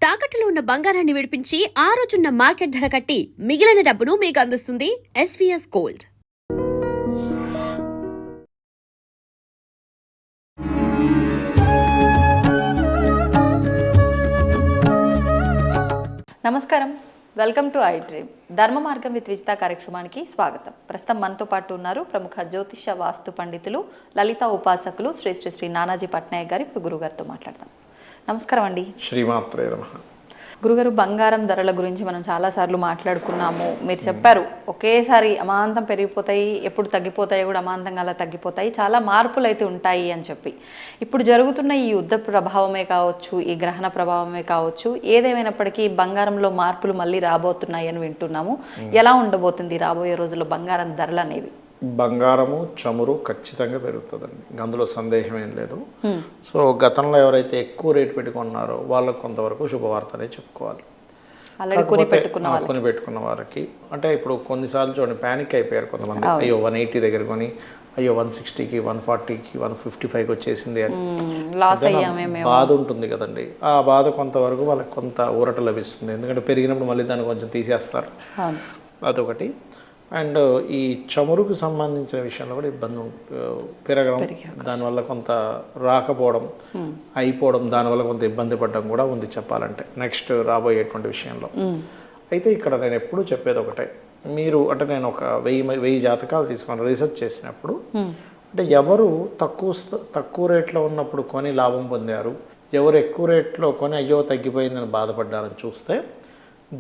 తాకట్టులో ఉన్న బంగారాన్ని విడిపించి ఆ రోజున్న మార్కెట్ ధర కట్టి మిగిలిన డబ్బును మీకు అందిస్తుంది ఎస్వీఎస్ గోల్డ్. నమస్కారం, వెల్కమ్ టు ఐ డ్రీమ్. ధర్మ మార్గం విత్ విజిత కార్యక్రమానికి స్వాగతం. ప్రస్తుతం మనతో పాటు ఉన్నారు ప్రముఖ జ్యోతిష వాస్తు పండితులు, లలిత ఉపాసకులు శ్రీ శ్రీ శ్రీ నానాజీ పట్నాయక్ గారు. ఇప్పుడు గురుగారితో మాట్లాడతాం. నమస్కారం అండి. శ్రీమాత్రే నమః. గురుగారు, బంగారం ధరల గురించి మనం చాలాసార్లు మాట్లాడుకున్నాము. మీరు చెప్పారు ఒకేసారి అమాంతం పెరిగిపోతాయి, ఎప్పుడు తగ్గిపోతాయి కూడా అమాంతంగా అలా తగ్గిపోతాయి, చాలా మార్పులు అయితే ఉంటాయి అని చెప్పి. ఇప్పుడు జరుగుతున్న ఈ యుద్ధ ప్రభావమే కావచ్చు, ఈ గ్రహణ ప్రభావమే కావచ్చు, ఏదేమైనప్పటికీ బంగారంలో మార్పులు మళ్ళీ రాబోతున్నాయి అని వింటున్నాము. ఎలా ఉండబోతుంది రాబోయే రోజుల్లో బంగారం ధరలు అనేవి? బంగారము చమురు ఖచ్చితంగా పెరుగుతుందండి, అందులో సందేహం ఏం లేదు. సో గతంలో ఎవరైతే ఎక్కువ రేటు పెట్టుకున్నారో వాళ్ళకు కొంతవరకు శుభవార్తనే చెప్పుకోవాలి. కొని పెట్టుకున్న వారికి అంటే ఇప్పుడు కొన్నిసార్లు చూడండి, ప్యానిక్ అయిపోయారు కొంతమంది. అయ్యో 180 దగ్గర కొని అయ్యో 160కి 140కి 155కి వచ్చేసింది అని బాధ ఉంటుంది కదండి. ఆ బాధ కొంతవరకు వాళ్ళకి కొంత ఊరట లభిస్తుంది, ఎందుకంటే పెరిగినప్పుడు మళ్ళీ దాన్ని కొంచెం తీసేస్తారు, అదొకటి. అండ్ ఈ చమురుకు సంబంధించిన విషయంలో కూడా ఇబ్బంది పెరగడం, దానివల్ల కొంత రాకపోవడం, అయిపోవడం, దానివల్ల కొంత ఇబ్బంది పడడం కూడా ఉంది చెప్పాలంటే నెక్స్ట్ రాబోయేటువంటి విషయంలో. అయితే ఇక్కడ నేను ఎప్పుడూ చెప్పేది ఒకటే, మీరు అంటే నేను ఒక 1000 జాతకాలు తీసుకొని రీసెర్చ్ చేసినప్పుడు అంటే ఎవరు తక్కువ రేట్లో ఉన్నప్పుడు కొని లాభం పొందారు, ఎవరు ఎక్కువ రేట్లో కొని అయ్యో తగ్గిపోయిందని బాధపడ్డారని చూస్తే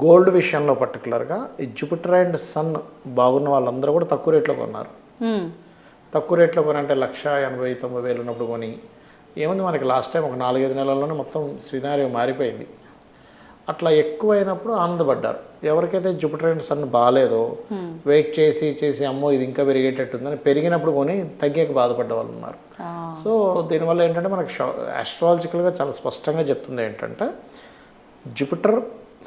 గోల్డ్ విషయంలో పర్టికులర్గా ఈ జూపిటర్ అండ్ సన్ బాగున్న వాళ్ళందరూ కూడా తక్కువ రేట్లో కొన్నారు. తక్కువ రేట్లో కొని అంటే 1,89,000 ఉన్నప్పుడు కొని ఏముంది, మనకి లాస్ట్ టైం ఒక 4-5 నెలల్లోనే మొత్తం సినారియో మారిపోయింది. అట్లా ఎక్కువైనప్పుడు ఆనందపడ్డారు. ఎవరికైతే జూపిటర్ అండ్ సన్ బాగాలేదో వెయిట్ చేసి అమ్మో ఇది ఇంకా పెరిగేటట్టుందని పెరిగినప్పుడు కొని తగ్గాక బాధపడ్డ వాళ్ళు ఉన్నారు. సో దీనివల్ల ఏంటంటే మనకి ఆస్ట్రాలజికల్గా చాలా స్పష్టంగా చెప్తుంది ఏంటంటే, జూపిటర్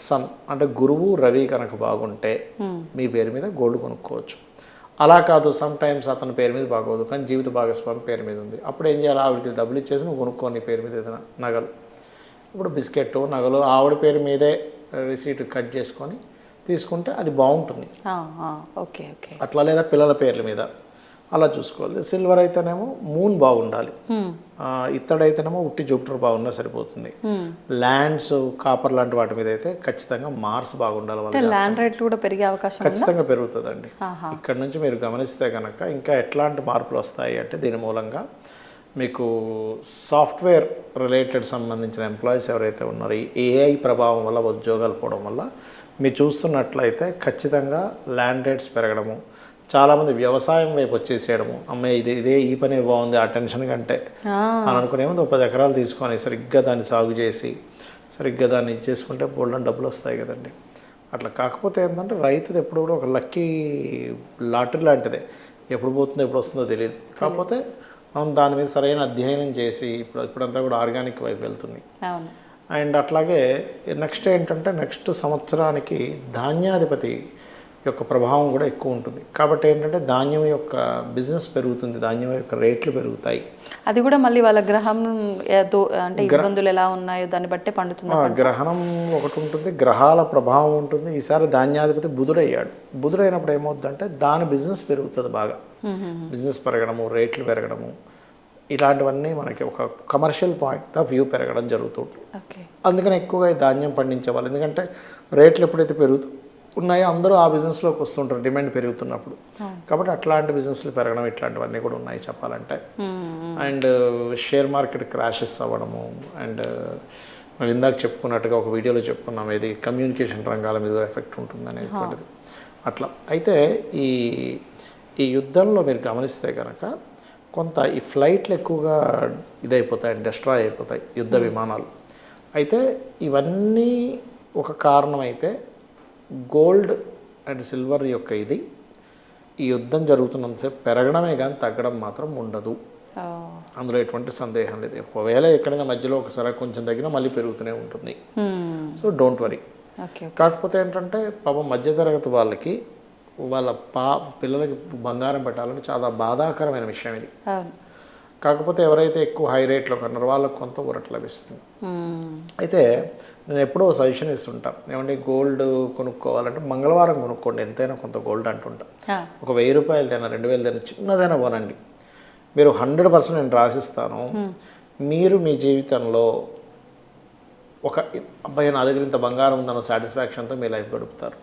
సన్ అంటే గురువు రవి కనుక బాగుంటే మీ పేరు మీద గోల్డ్ కొనుక్కోవచ్చు. అలా కాదు, సమ్ టైమ్స్ అతని పేరు మీద బాగోదు కానీ జీవిత భాగస్వామి పేరు మీద ఉంది, అప్పుడు ఏం చేయాలి, ఆవిడకి డబ్బులు ఇచ్చేసి నువ్వు కొనుక్కో నీ పేరు మీద ఏదైనా నగలు. ఇప్పుడు బిస్కెట్ నగలు ఆవిడ పేరు మీదే రిసీట్ కట్ చేసుకొని తీసుకుంటే అది బాగుంటుంది. అట్లా లేదా పిల్లల పేర్ల మీద అలా చూసుకోవాలి. సిల్వర్ అయితేనేమో మూన్ బాగుండాలి, ఇత్తడైతేనేమో ఉట్టి జూపిటర్ బాగున్నా సరిపోతుంది. ల్యాండ్స్ కాపర్ లాంటి వాటి మీద అయితే ఖచ్చితంగా మార్స్ బాగుండాలి. ల్యాండ్ రేట్లు కూడా పెరిగే అవకాశం ఖచ్చితంగా పెరుగుతుందండి. ఇక్కడ నుంచి మీరు గమనిస్తే కనుక ఇంకా ఎట్లాంటి మార్పులు వస్తాయి అంటే, దీని మూలంగా మీకు సాఫ్ట్వేర్ రిలేటెడ్ సంబంధించిన ఎంప్లాయీస్ ఎవరైతే ఉన్నారో ఈ ఏఐ ప్రభావం వల్ల ఉద్యోగాలు పోవడం వల్ల మీరు చూస్తున్నట్లయితే ఖచ్చితంగా ల్యాండ్ రేట్స్ పెరగడము, చాలామంది వ్యవసాయం వైపు వచ్చేసేయడము, అమ్మాయి ఇదే ఈ పని బాగుంది ఆ టెన్షన్ కంటే అని అనుకునేముంది 10 ఎకరాలు తీసుకొని సరిగ్గా దాన్ని సాగు చేసి సరిగ్గా దాన్ని చేసుకుంటే బోల్డన్ డబ్బులు వస్తాయి కదండి. అట్లా కాకపోతే ఏంటంటే రైతుది ఎప్పుడు కూడా ఒక లక్కీ లాటరీ లాంటిదే, ఎప్పుడు పోతుందో ఎప్పుడు వస్తుందో తెలియదు. కాకపోతే మనం దాని మీద సరైన అధ్యయనం చేసి ఇప్పుడంతా కూడా ఆర్గానిక్ వైపు వెళ్తుంది. అండ్ అట్లాగే నెక్స్ట్ ఏంటంటే నెక్స్ట్ సంవత్సరానికి ధాన్యాధిపతి యొక్క ప్రభావం కూడా ఎక్కువ ఉంటుంది. కాబట్టి ఏంటంటే ధాన్యం యొక్క బిజినెస్ పెరుగుతుంది, ధాన్యం యొక్క రేట్లు పెరుగుతాయి. అది కూడా మళ్ళీ వాళ్ళ గ్రహం అంటే ఇబ్బందులు ఎలా ఉన్నాయో దాన్ని బట్టే పండుతుంది. గ్రహణం ఒకటి ఉంటుంది, గ్రహాల ప్రభావం ఉంటుంది. ఈసారి ధాన్యాధిపతి బుధుడయ్యాడు. బుధుడైనప్పుడు ఏమవుతుందంటే దాని బిజినెస్ పెరుగుతుంది బాగా, బిజినెస్ పెరగడము, రేట్లు పెరగడము, ఇలాంటివన్నీ మనకి ఒక కమర్షియల్ పాయింట్ ఆఫ్ వ్యూ పెరగడం జరుగుతుంది. అందుకని ఎక్కువగా ధాన్యం పండించే వాళ్ళు, ఎందుకంటే రేట్లు ఎప్పుడైతే ఉన్నాయో అందరూ ఆ బిజినెస్లోకి వస్తుంటారు డిమాండ్ పెరుగుతున్నప్పుడు. కాబట్టి అట్లాంటి బిజినెస్లు పెరగడం ఇట్లాంటివన్నీ కూడా ఉన్నాయి చెప్పాలంటే. అండ్ షేర్ మార్కెట్ క్రాషెస్ అవ్వడము, అండ్ మనం ఇందాక చెప్పుకున్నట్టుగా ఒక వీడియోలో చెప్పుకున్నాం, ఇది కమ్యూనికేషన్ రంగాల మీద ఎఫెక్ట్ ఉంటుంది అనేటువంటిది. అట్లా అయితే ఈ యుద్ధంలో మీరు గమనిస్తే కనుక కొంత ఈ ఫ్లైట్లు ఎక్కువగా ఇదైపోతాయి, డిస్ట్రాయ్ అయిపోతాయి యుద్ధ విమానాలు. అయితే ఇవన్నీ ఒక కారణం అయితే గోల్డ్ అండ్ సిల్వర్ యొక్క ఈ యుద్ధం జరుగుతున్నంతసేపు పెరగడమే కానీ తగ్గడం మాత్రం ఉండదు, అందులో ఎటువంటి సందేహం లేదు. ఒకవేళ ఎక్కడైనా మధ్యలో ఒకసారి కొంచెం తగ్గినా మళ్ళీ పెరుగుతూనే ఉంటుంది. So don't worry. కాకపోతే ఏంటంటే పాపం మధ్యతరగతి వాళ్ళకి వాళ్ళ పిల్లలకి బంగారం పెట్టాలని చాలా బాధాకరమైన విషయం ఇది. కాకపోతే ఎవరైతే ఎక్కువ హై రేట్లో కొన్నారో వాళ్ళకు కొంత ఊరట లభిస్తుంది. అయితే నేను ఎప్పుడో సజెషన్ ఇస్తుంటాను, ఏమంటే గోల్డ్ కొనుక్కోవాలంటే మంగళవారం కొనుక్కోండి, ఎంతైనా కొంత గోల్డ్ అంటుంటా. ఒక 1000 రూపాయలదైనా 2000 చిన్నదైనా కొనండి. మీరు 100% నేను రాసిస్తాను. మీరు మీ జీవితంలో ఒక అబ్బాయి నా దగ్గర ఇంత బంగారం ఉందన్న సాటిస్ఫాక్షన్తో మీ లైఫ్ గడుపుతారు.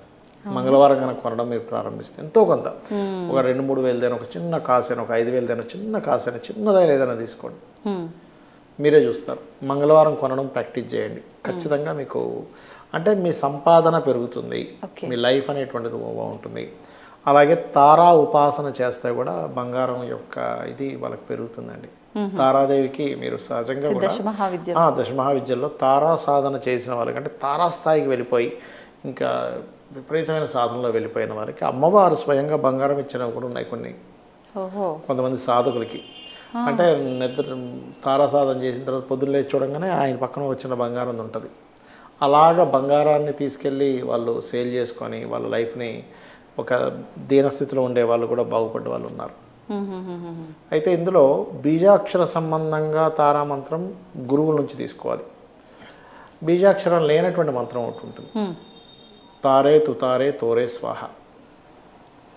మంగళవారం కనుక కొనడం మీరు ప్రారంభిస్తే ఎంతో కొంత ఒక 2-3 వేలదైనా, ఒక చిన్న కాసైనా, ఒక 5,000 చిన్న కాసైనా, చిన్నదైనా ఏదైనా తీసుకోండి, మీరే చూస్తారు. మంగళవారం కొనడం ప్రాక్టీస్ చేయండి, ఖచ్చితంగా మీకు అంటే మీ సంపాదన పెరుగుతుంది, మీ లైఫ్ అనేటువంటిది బాగుంటుంది. అలాగే తారా ఉపాసన చేస్తే కూడా బంగారం యొక్క ఇది వాళ్ళకి పెరుగుతుందండి. తారాదేవికి మీరు సహజంగా కూడా దశమహావిద్యల్లో తారా సాధన చేసిన వాళ్ళకంటే తారా స్థాయికి వెళ్ళిపోయి ఇంకా విపరీతమైన సాధనలో వెళ్ళిపోయిన వారికి అమ్మవారు స్వయంగా బంగారం ఇచ్చినవి కూడా ఉన్నాయి కొన్ని. కొంతమంది సాధకులకి అంటే నిద్ర తారా సాధన చేసిన తర్వాత పొద్దున్న లేచి చూడంగానే ఆయన పక్కన వచ్చిన బంగారం ఉంటుంది. అలాగా బంగారాన్ని తీసుకెళ్ళి వాళ్ళు సేల్ చేసుకొని వాళ్ళ లైఫ్ని ఒక దీనస్థితిలో ఉండే వాళ్ళు కూడా బాగుపడ్డ వాళ్ళు ఉన్నారు. అయితే ఇందులో బీజాక్షర సంబంధంగా తారామంత్రం గురువుల నుంచి తీసుకోవాలి. బీజాక్షరం లేనటువంటి మంత్రం ఒకటి ఉంటుంది, తారే తుతారే తోరే స్వాహ.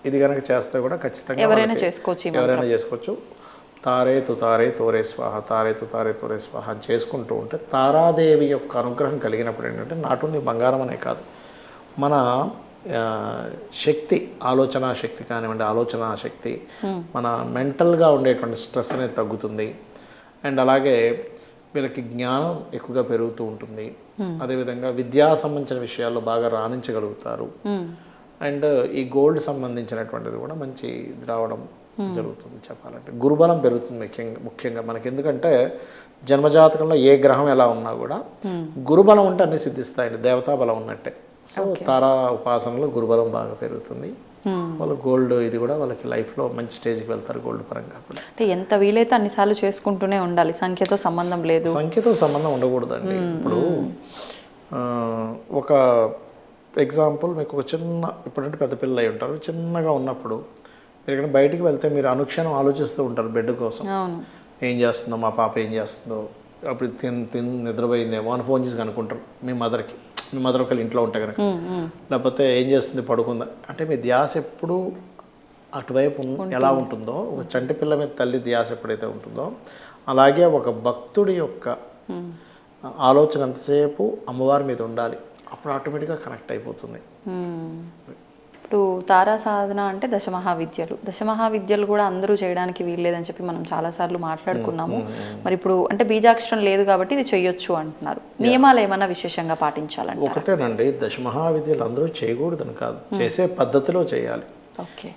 ఇది కనుక చేస్తే కూడా ఖచ్చితంగా ఎవరైనా చేసుకోవచ్చు. తారే తుతారే తోరే స్వాహ, తారే తుతారే తోరే స్వాహ అని చేసుకుంటూ ఉంటే తారాదేవి యొక్క అనుగ్రహం కలిగినప్పుడు ఏంటంటే నాటు బంగారం అనే కాదు, మన శక్తి, ఆలోచన శక్తి కానివ్వండి, ఆలోచన శక్తి, మన మెంటల్గా ఉండేటువంటి స్ట్రెస్ అనేది తగ్గుతుంది. అండ్ అలాగే వీళ్ళకి జ్ఞానం ఎక్కువగా పెరుగుతూ ఉంటుంది. అదేవిధంగా విద్యా సంబంధించిన విషయాల్లో బాగా రాణించగలుగుతారు. అండ్ ఈ గోల్డ్ సంబంధించినటువంటిది కూడా మంచి రావడం జరుగుతుంది. చెప్పాలంటే గురుబలం పెరుగుతుంది ముఖ్యంగా మనకి. ఎందుకంటే జన్మజాతకంలో ఏ గ్రహం ఎలా ఉన్నా కూడా గురుబలం ఉంటే అన్ని సిద్ధిస్తాయండి, దేవతా బలం ఉన్నట్టే. సో తారా ఉపాసనలో గురుబలం బాగా పెరుగుతుంది. వాళ్ళు గోల్డ్ ఇది కూడా వాళ్ళకి లైఫ్లో మంచి స్టేజ్కి వెళ్తారు గోల్డ్ పరంగా కూడా. అంటే ఎంత వీలైతే అన్నిసార్లు చేసుకుంటూనే ఉండాలి, సంఖ్యతో సంబంధం లేదు. సంఖ్యతో సంబంధం ఉండకూడదండి. ఇప్పుడు ఒక ఎగ్జాంపుల్ మీకు ఒక చిన్న, ఇప్పుడంటే పెద్ద పిల్లలు అయి ఉంటారు, చిన్నగా ఉన్నప్పుడు మీరు ఇక్కడ బయటికి వెళ్తే మీరు అనుక్షణం ఆలోచిస్తూ ఉంటారు బెడ్ కోసం, ఏం చేస్తుందో మా పాప, ఏం చేస్తుందో, అప్పుడు తిని నిద్రపోయిందేమో అని ఫోన్ చేసి కనుక్కుంటారు మీ మదర్కి. మీ మదర్ ఒకళ్ళు ఇంట్లో ఉంటే కనుక, లేకపోతే ఏం చేస్తుంది పడుకుందా అంటే మీ ధ్యాస ఎప్పుడు అటువైపు ఎలా ఉంటుందో, ఒక చంటి పిల్ల మీద తల్లి ధ్యాస ఎప్పుడైతే ఉంటుందో అలాగే ఒక భక్తుడి యొక్క ఆలోచన ఎంతసేపు అమ్మవారి మీద ఉండాలి, అప్పుడు ఆటోమేటిక్గా కనెక్ట్ అయిపోతుంది. ఇప్పుడు తారా సాధన అంటే దశమహావిద్యలు కూడా అందరూ చేయడానికి వీల్లేదని చెప్పి మనం చాలాసార్లు మాట్లాడుకున్నాము. మరి ఇప్పుడు అంటే బీజాక్షరం లేదు కాబట్టి ఇది చెయ్యొచ్చు అంటున్నారు. నియమాలు ఏమన్నా విశేషంగా పాటించాలంటే? ఒకటేనండి, దశమహావిద్యలు అందరూ చేయకూడదని కాదు, చేసే పద్ధతిలో చేయాలి.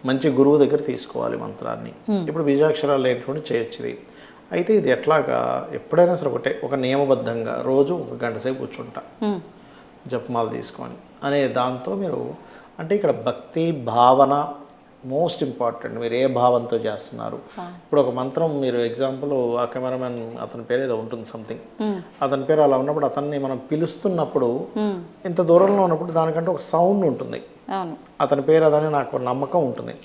మంచి గురువు దగ్గర తీసుకోవాలి మంత్రాన్ని. ఇప్పుడు బీజాక్షరాలు లేనటువంటి చేయొచ్చు. అయితే ఇది ఎట్లాగా, ఎప్పుడైనా సరే ఒకటే, ఒక నియమబద్ధంగా రోజు 1 గంట సేపు కూర్చుంటా జపమాలు తీసుకొని అనే దాంతో మీరు అంటే ఇక్కడ భక్తి భావన మోస్ట్ ఇంపార్టెంట్. మీరు ఏ భావంతో చేస్తున్నారు. ఇప్పుడు ఒక మంత్రం మీరు ఎగ్జాంపుల్, ఆ కెమెరామెన్ అతని పేరు ఏదో ఉంటుంది సంథింగ్, అతని పేరు అలా ఉన్నప్పుడు అతన్ని మనం పిలుస్తున్నప్పుడు ఇంత దూరంలో ఉన్నప్పుడు దానికంటే ఒక సౌండ్ ఉంటుంది. అతని పేరు అదని నాకు నమ్మకం ఉంటుంది.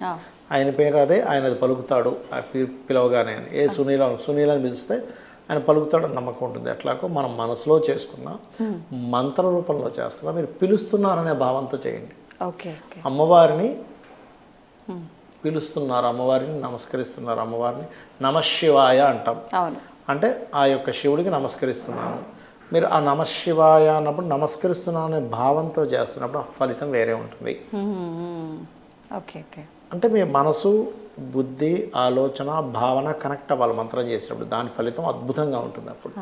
ఆయన పేరు అదే, ఆయన అది పలుకుతాడు పిలవగానే. ఏ సునీలని పిలిస్తే ఆయన పలుకుతాడు నమ్మకం ఉంటుంది. ఎట్లాగో మనం మనసులో చేసుకున్న మంత్ర రూపంలో చేస్తున్నా, మీరు పిలుస్తున్నారనే భావంతో చేయండి. అమ్మవారిని పిలుస్తున్నారు, అమ్మవారిని నమస్కరిస్తున్నారు, అమ్మవారిని నమశివాయ అంటాం. అంటే ఆ యొక్క శివుడికి నమస్కరిస్తున్నాను. మీరు ఆ నమశివాయ అన్నప్పుడు నమస్కరిస్తున్నాను అనే భావంతో చేస్తున్నప్పుడు ఆ ఫలితం వేరే ఉంటుంది. అంటే మీ మనసు, బుద్ధి, ఆలోచన, భావన కనెక్ట్ అవ్వాలి మంత్రం చేసినప్పుడు, దాని ఫలితం అద్భుతంగా ఉంటుంది. అప్పుడు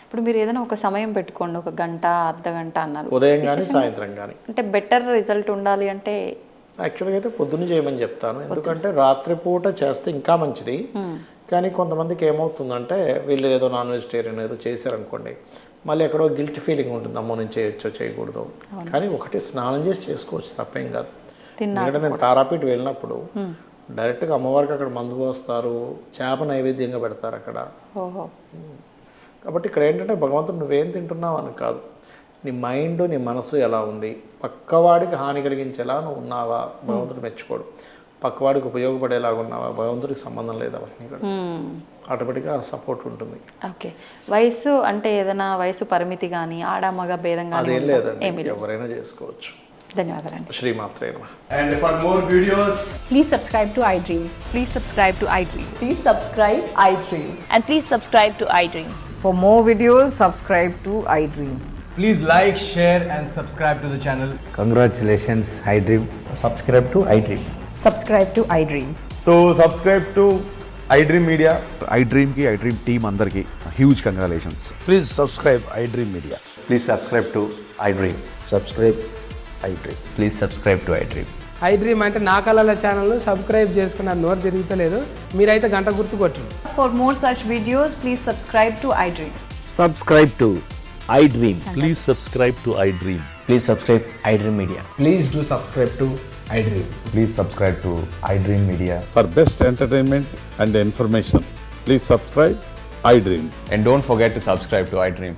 ఇప్పుడు మీరు ఏదైనా ఒక సమయం పెట్టుకోండి, 1 గంట, అర్ధగంట అన్నారు, ఉదయం కానీ సాయంత్రం కానీ. అంటే బెటర్ రిజల్ట్ ఉండాలి అంటే యాక్చువల్గా అయితే పొద్దున్న చేయమని చెప్తాను, ఎందుకంటే రాత్రిపూట చేస్తే ఇంకా మంచిది. కానీ కొంతమందికి ఏమవుతుందంటే వీళ్ళు ఏదో నాన్ వెజిటేరియన్ ఏదో చేశారనుకోండి, మళ్ళీ ఎక్కడో గిల్ట్ ఫీలింగ్ ఉంటుంది, అమ్మో నేను చేయొచ్చో చేయకూడదు. కానీ ఒకటి స్నానం చేసి చేసుకోవచ్చు, తప్పేం కాదు. ఎందుకంటే నేను తారాపీఠ వెళ్ళినప్పుడు డైరెక్ట్గా అమ్మవారికి అక్కడ మందు పోస్తారు, చేప నైవేద్యంగా పెడతారు అక్కడ. కాబట్టి ఇక్కడ ఏంటంటే భగవంతుడు నువ్వేం తింటున్నావు అని కాదు, నీ మైండ్, నీ మనసు ఎలా ఉంది, పక్కవాడికి హాని కలిగించేలా నువ్వు ఉన్నావా, భగవంతుడు మెచ్చుకోడు. పక్కవాడికి ఉపయోగపడేలాగా ఉన్నావా, భగవంతుడికి సంబంధం లేదు అవన్నీ కూడా. ఆటోమేటిక్గా సపోర్ట్ ఉంటుంది. ఓకే. వయసు అంటే ఏదైనా వయసు పరిమితి కానీ ఆడ మగ భేదం కానీ అదేం లేదండి, ఏమీ లేదు. ఎవరైనా చేసుకోవచ్చు. ధన్యవాదాలండి. శ్రీమాత్రే నమః. And for more videos, Please subscribe to iDream. Please subscribe to iDream. Please subscribe iDream. And please subscribe to iDream. For more videos, subscribe to iDream. please like, share, and subscribe to the channel. Congratulations, iDream. subscribe to iDream. Subscribe to iDream. So subscribe to iDream Media. iDream ki iDream team అందరికి huge congratulations. Please subscribe iDream Media. Please subscribe to iDream. Subscribe iDream. Please subscribe to iDream. iDream అంటే నా కళల channel subscribe చేసుకున్న నోరు తిరుగుతలేదు, మీరైతే గంట గుర్తు కొట్టండి. For more such videos, please subscribe to iDream. Subscribe to iDream. Please subscribe to iDream. Please subscribe iDream Media. Please do subscribe to iDream. Please subscribe to iDream Media. For best entertainment and information, please subscribe iDream. And don't forget to subscribe to iDream.